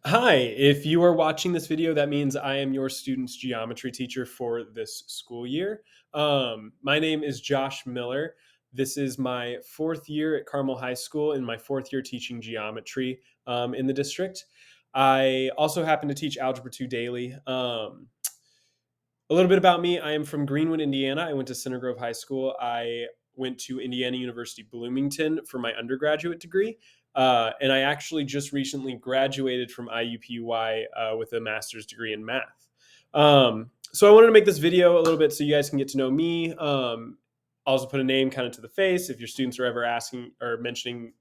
Hi, if you are watching this video, that means I am your student's geometry teacher for this school year. My name is Josh Miller. This is my fourth year at Carmel High School and my fourth year teaching geometry in the district. I also happen to teach Algebra 2 daily. A little bit about me. I am from Greenwood, Indiana. I went to Center Grove High School. I went to Indiana University Bloomington for my undergraduate degree. And I actually just recently graduated from IUPUI with a master's degree in math. So I wanted to make this video a little bit so you guys can get to know me. Also put a name kind of to the face if your students are ever asking or mentioning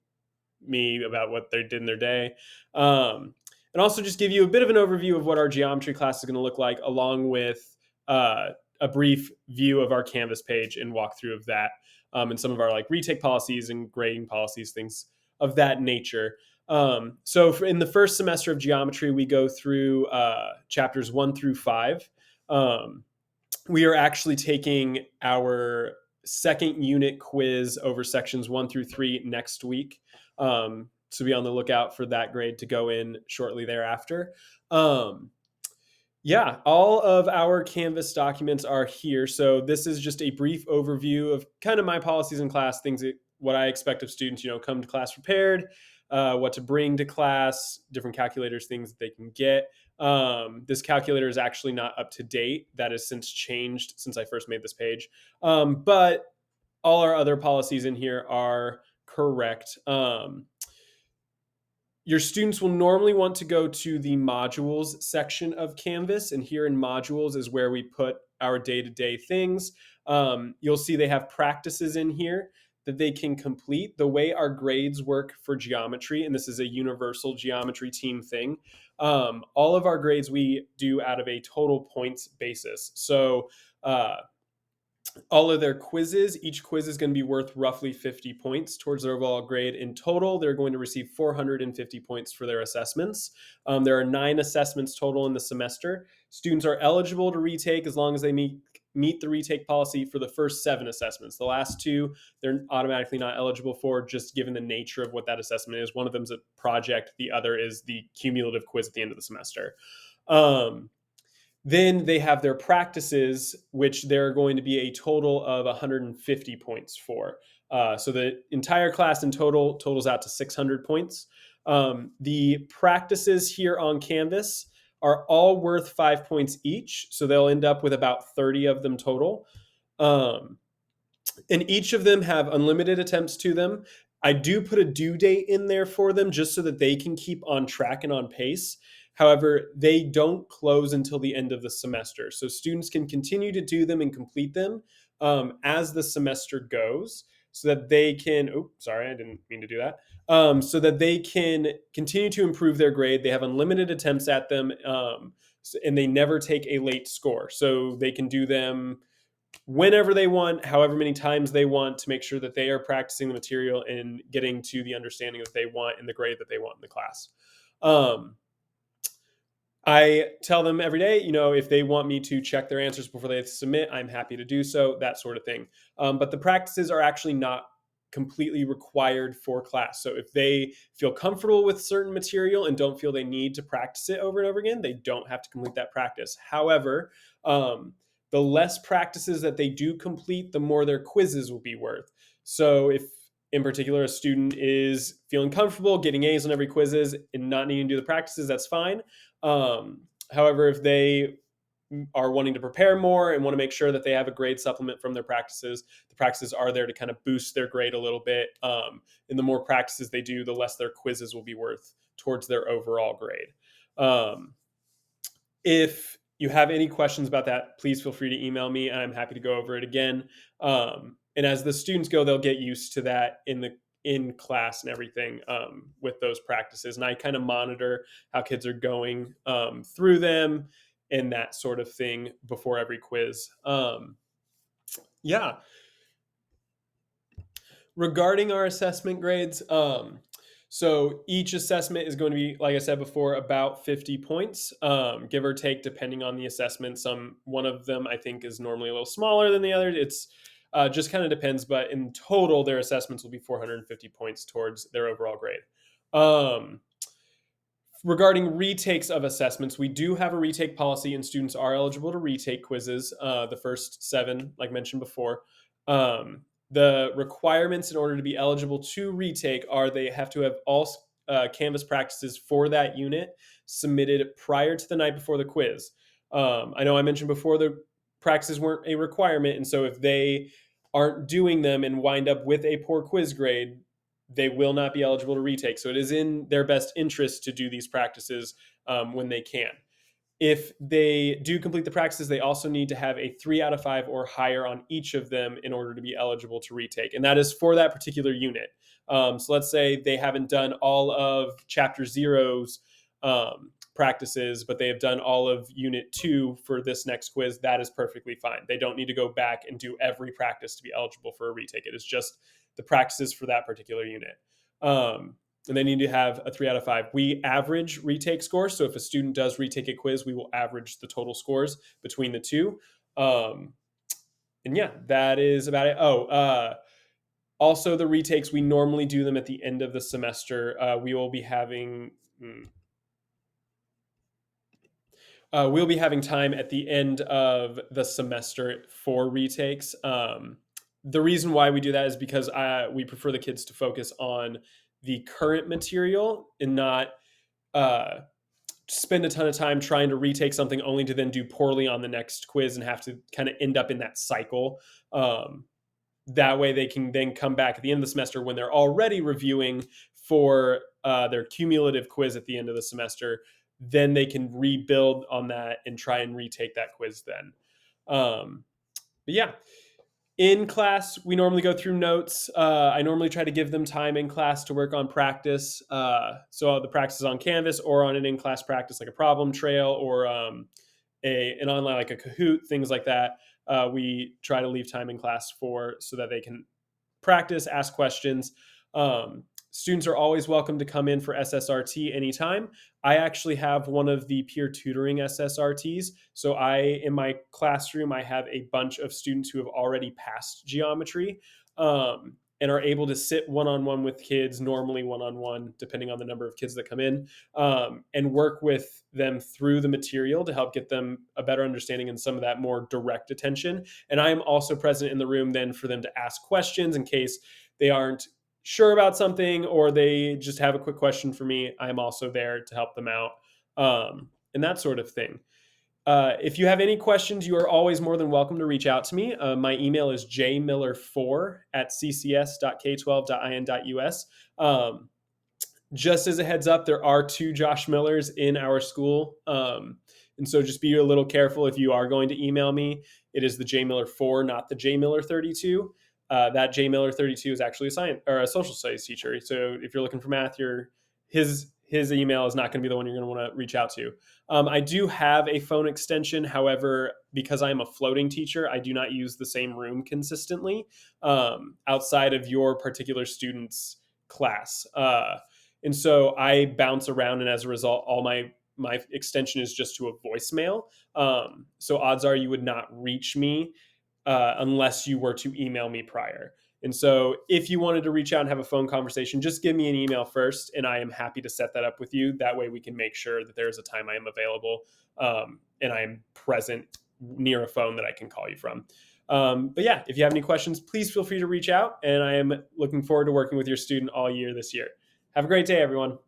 me about what they did in their day. And also just give you a bit of an overview of what our geometry class is going to look like, along with uh, a brief view of our Canvas page and walkthrough of that, and some of our like retake policies and grading policies, things of that nature. In the first semester of geometry, we go through chapters 1 through 5. Um, we are actually taking our second unit quiz over sections 1 through 3 next week. So be on the lookout for that grade to go in shortly thereafter. Um, yeah, all of our Canvas documents are here. So this is just a brief overview of kind of my policies in class, things that what I expect of students, come to class prepared, what to bring to class, different calculators, things that they can get. This calculator is actually not up to date. That has since changed since I first made this page. But all our other policies in here are correct. Your students will normally want to go to the modules section of Canvas. And here in modules is where we put our day-to-day things. You'll see they have practices in here that they can complete. The way our grades work for geometry, and this is a universal geometry team thing, all of our grades we do out of a total points basis. So uh, all of their quizzes. Each quiz is going to be worth roughly 50 points towards their overall grade. In total, they're going to receive 450 points for their assessments. There are 9 assessments total in the semester. Students are eligible to retake as long as they meet the retake policy for the first 7 assessments. The last 2, they're automatically not eligible for, just given the nature of what that assessment is. One of them is a project, the other is the cumulative quiz at the end of the semester. Then they have their practices, which they're going to be a total of 150 points for. So the entire class in total totals out to 600 points. The practices here on Canvas are all worth 5 points each. So they'll end up with about 30 of them total. Um, and each of them have unlimited attempts to them. I do put a due date in there for them just so that they can keep on track and on pace. However, they don't close until the end of the semester. So students can continue to do them and complete them as the semester goes so that they can, oh, sorry, I didn't mean to do that. So that they can continue to improve their grade. They have unlimited attempts at them, and they never take a late score. So they can do them whenever they want, however many times they want, to make sure that they are practicing the material and getting to the understanding that they want and the grade that they want in the class. Um, I tell them every day, if they want me to check their answers before they submit, I'm happy to do so, that sort of thing. But the practices are actually not completely required for class. So if they feel comfortable with certain material and don't feel they need to practice it over and over again, they don't have to complete that practice. However, the less practices that they do complete, the more their quizzes will be worth. So if in particular a student is feeling comfortable getting A's on every quizzes and not needing to do the practices, that's fine. However, if they are wanting to prepare more and want to make sure that they have a grade supplement from their practices, the practices are there to kind of boost their grade a little bit. And the more practices they do, the less their quizzes will be worth towards their overall grade. If you have any questions about that, please feel free to email me, and I'm happy to go over it again. And as the students go, they'll get used to that in class and everything with those practices. And I kind of monitor how kids are going through them and that sort of thing before every quiz. Yeah. Regarding our assessment grades, so each assessment is going to be, like I said before, about 50 points, give or take, depending on the assessment. One of them I think is normally a little smaller than the other. It's just kind of depends, but in total, their assessments will be 450 points towards their overall grade. Um, Regarding retakes of assessments, we do have a retake policy, and students are eligible to retake quizzes, the first 7, like mentioned before. The requirements in order to be eligible to retake are they have to have all Canvas practices for that unit submitted prior to the night before the quiz. I know I mentioned before the practices weren't a requirement, and so if they aren't doing them and wind up with a poor quiz grade, they will not be eligible to retake. So it is in their best interest to do these practices when they can. If they do complete the practices, they also need to have a 3 out of 5 or higher on each of them in order to be eligible to retake. And that is for that particular unit. So let's say they haven't done all of Chapter Zero's practices, but they have done all of Unit 2 for this next quiz. That is perfectly fine. They don't need to go back and do every practice to be eligible for a retake. It is just the practices for that particular unit. And they need to have a 3 out of 5. We average retake scores. So if a student does retake a quiz, we will average the total scores between the two. And yeah, that is about it. Also the retakes, we normally do them at the end of the semester. We'll be having time at the end of the semester for retakes. The reason why we do that is because we prefer the kids to focus on the current material and not spend a ton of time trying to retake something only to then do poorly on the next quiz and have to kind of end up in that cycle. That way they can then come back at the end of the semester when they're already reviewing for their cumulative quiz at the end of the semester. Then they can rebuild on that and try and retake that quiz then. But yeah, in class, we normally go through notes. I normally try to give them time in class to work on practice. So the practice is on Canvas or on an in-class practice like a problem trail or an online like a Kahoot, things like that. We try to leave time in class for so that they can practice, ask questions. Students are always welcome to come in for SSRT anytime. I actually have one of the peer tutoring SSRTs. So in my classroom, I have a bunch of students who have already passed geometry and are able to sit one-on-one with kids, normally one-on-one, depending on the number of kids that come in, and work with them through the material to help get them a better understanding and some of that more direct attention. And I am also present in the room then for them to ask questions in case they aren't sure about something or they just have a quick question for me. I'm also there to help them out and that sort of thing. If you have any questions, you are always more than welcome to reach out to me. My email is jmiller4@ccs.k12.in.us. Just as a heads up, there are 2 Josh Millers in our school. And so just be a little careful if you are going to email me. It is the jmiller4, not the jmiller32. That jmiller32 is actually a science or a social studies teacher. So if you're looking for math, his email is not going to be the one you're going to want to reach out to. I do have a phone extension. However, because I'm a floating teacher, I do not use the same room consistently outside of your particular student's class. And so I bounce around, and as a result, all my extension is just to a voicemail. So odds are you would not reach me unless you were to email me prior. And so if you wanted to reach out and have a phone conversation, just give me an email first, and I am happy to set that up with you. That way we can make sure that there is a time I am available and I am present near a phone that I can call you from. But yeah, if you have any questions, please feel free to reach out, and I am looking forward to working with your student all year this year. Have a great day, everyone.